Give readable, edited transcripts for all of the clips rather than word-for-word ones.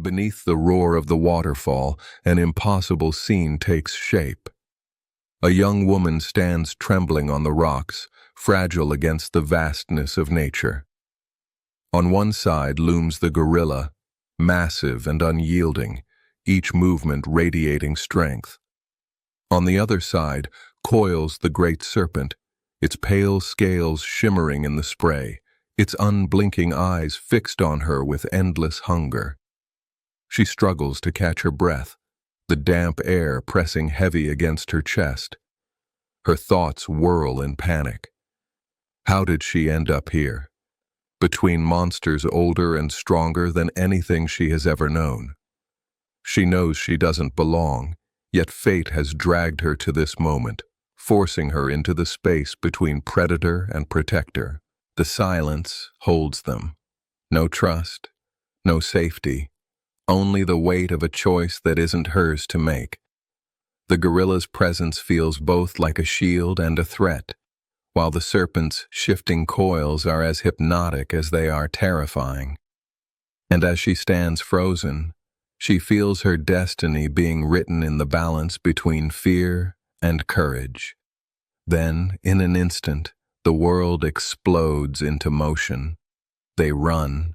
Beneath the roar of the waterfall, an impossible scene takes shape. A young woman stands trembling on the rocks, fragile against the vastness of nature. On one side looms the gorilla, massive and unyielding, each movement radiating strength. On the other side coils the great serpent, its pale scales shimmering in the spray, its unblinking eyes fixed on her with endless hunger. She struggles to catch her breath, the damp air pressing heavy against her chest. Her thoughts whirl in panic. How did she end up here? Between monsters older and stronger than anything she has ever known. She knows she doesn't belong, yet fate has dragged her to this moment, forcing her into the space between predator and protector. The silence holds them. No trust, no safety, only the weight of a choice that isn't hers to make. The gorilla's presence feels both like a shield and a threat, while the serpent's shifting coils are as hypnotic as they are terrifying. And as she stands frozen, she feels her destiny being written in the balance between fear and courage. Then, in an instant, the world explodes into motion. They run.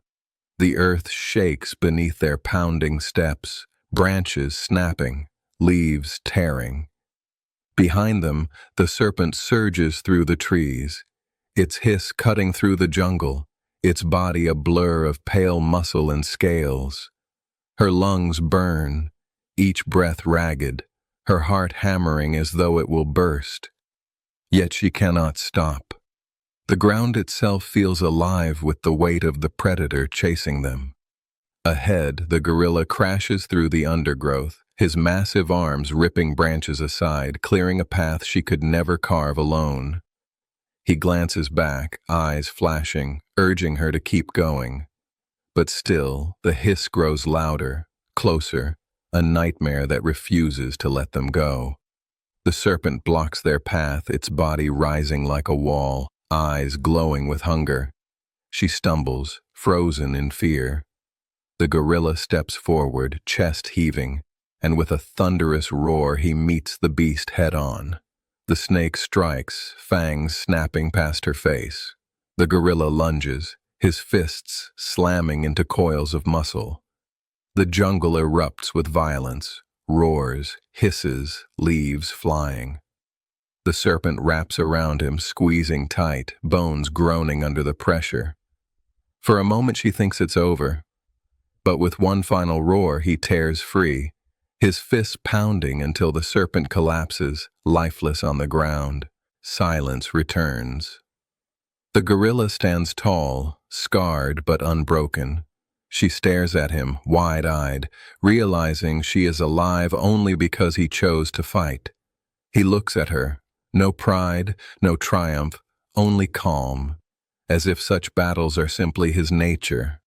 The earth shakes beneath their pounding steps, branches snapping, leaves tearing. Behind them, the serpent surges through the trees, its hiss cutting through the jungle, its body a blur of pale muscle and scales. Her lungs burn, each breath ragged, her heart hammering as though it will burst. Yet she cannot stop. The ground itself feels alive with the weight of the predator chasing them. Ahead, the gorilla crashes through the undergrowth, his massive arms ripping branches aside, clearing a path she could never carve alone. He glances back, eyes flashing, urging her to keep going. But still, the hiss grows louder, closer, a nightmare that refuses to let them go. The serpent blocks their path, its body rising like a wall, eyes glowing with hunger. She stumbles, frozen in fear. The gorilla steps forward, chest heaving, and with a thunderous roar he meets the beast head-on. The snake strikes, fangs snapping past her face. The gorilla lunges, his fists slamming into coils of muscle. The jungle erupts with violence, roars, hisses, leaves flying. The serpent wraps around him, squeezing tight, bones groaning under the pressure. For a moment she thinks it's over, but with one final roar he tears free, his fists pounding until the serpent collapses, lifeless on the ground. Silence returns. The gorilla stands tall, scarred but unbroken. She stares at him, wide-eyed, realizing she is alive only because he chose to fight. He looks at her. No pride, no triumph, only calm, as if such battles are simply his nature.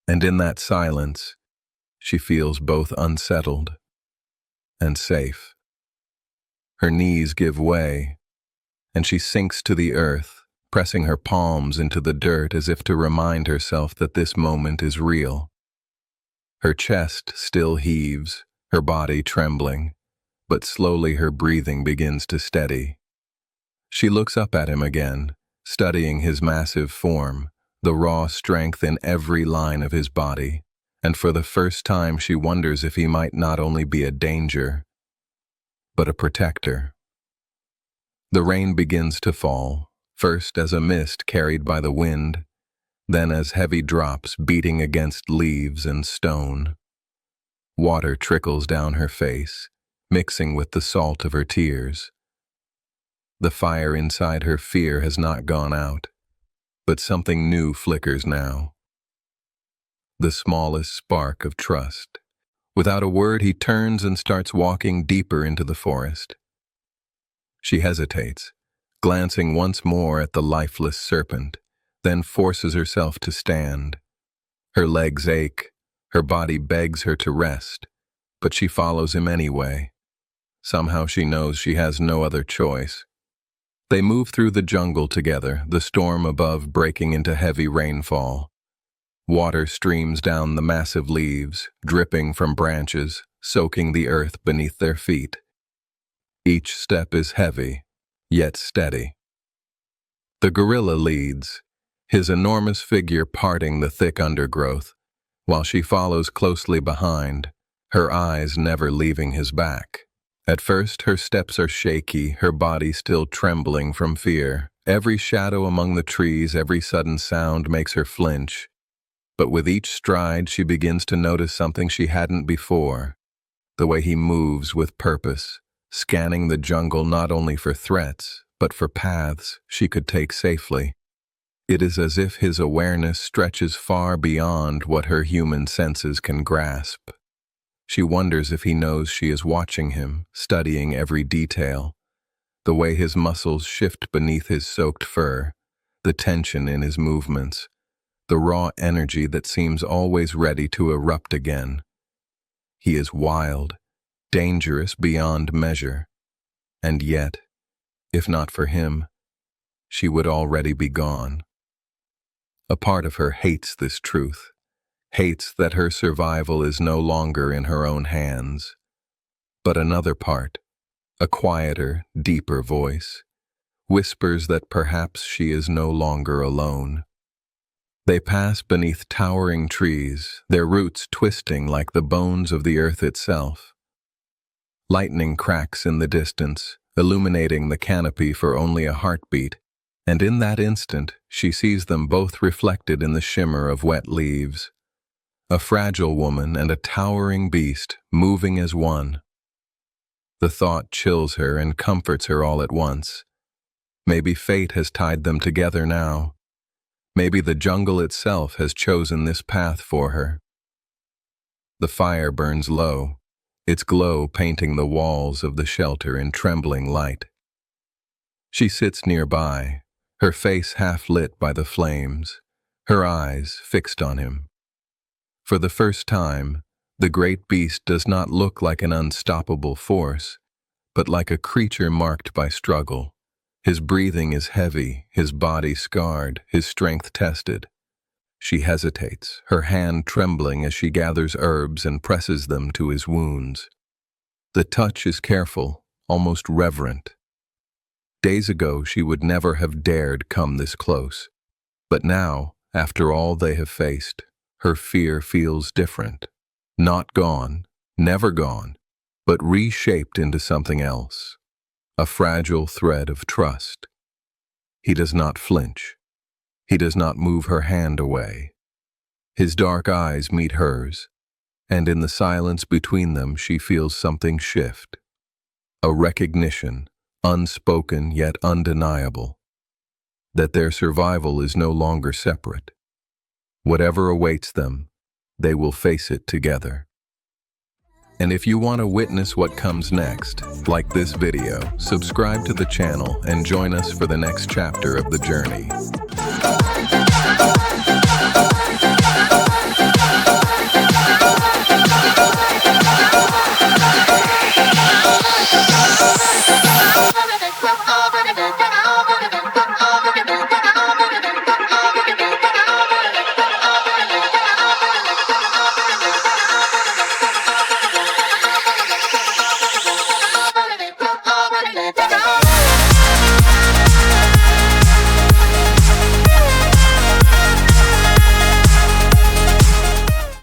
And in that silence, she feels both unsettled and safe. Her knees give way, and she sinks to the earth, pressing her palms into the dirt as if to remind herself that this moment is real. Her chest still heaves, her body trembling, but slowly her breathing begins to steady. She looks up at him again, studying his massive form, the raw strength in every line of his body, and for the first time she wonders if he might not only be a danger, but a protector. The rain begins to fall, first as a mist carried by the wind, then as heavy drops beating against leaves and stone. Water trickles down her face, mixing with the salt of her tears. The fire inside her fear has not gone out, but something new flickers now. The smallest spark of trust. Without a word, he turns and starts walking deeper into the forest. She hesitates, glancing once more at the lifeless serpent, then forces herself to stand. Her legs ache, her body begs her to rest, but she follows him anyway. Somehow she knows she has no other choice. They move through the jungle together, the storm above breaking into heavy rainfall. Water streams down the massive leaves, dripping from branches, soaking the earth beneath their feet. Each step is heavy, yet steady. The gorilla leads, his enormous figure parting the thick undergrowth, while she follows closely behind, her eyes never leaving his back. At first, her steps are shaky, her body still trembling from fear. Every shadow among the trees, every sudden sound makes her flinch. But with each stride, she begins to notice something she hadn't before. The way he moves with purpose, scanning the jungle not only for threats, but for paths she could take safely. It is as if his awareness stretches far beyond what her human senses can grasp. She wonders if he knows she is watching him, studying every detail. The way his muscles shift beneath his soaked fur, the tension in his movements, the raw energy that seems always ready to erupt again. He is wild, dangerous beyond measure. And yet, if not for him, she would already be gone. A part of her hates this truth, hates that her survival is no longer in her own hands. But another part, a quieter, deeper voice, whispers that perhaps she is no longer alone. They pass beneath towering trees, their roots twisting like the bones of the earth itself. Lightning cracks in the distance, illuminating the canopy for only a heartbeat, and in that instant she sees them both reflected in the shimmer of wet leaves. A fragile woman and a towering beast, moving as one. The thought chills her and comforts her all at once. Maybe fate has tied them together now. Maybe the jungle itself has chosen this path for her. The fire burns low, its glow painting the walls of the shelter in trembling light. She sits nearby, her face half lit by the flames, her eyes fixed on him. For the first time, the great beast does not look like an unstoppable force, but like a creature marked by struggle. His breathing is heavy, his body scarred, his strength tested. She hesitates, her hand trembling as she gathers herbs and presses them to his wounds. The touch is careful, almost reverent. Days ago, she would never have dared come this close. But now, after all they have faced, her fear feels different. Not gone, never gone, but reshaped into something else. A fragile thread of trust. He does not flinch. He does not move her hand away. His dark eyes meet hers, and in the silence between them she feels something shift. A recognition, unspoken yet undeniable, that their survival is no longer separate. Whatever awaits them, they will face it together. And if you want to witness what comes next, like this video, subscribe to the channel and join us for the next chapter of the journey.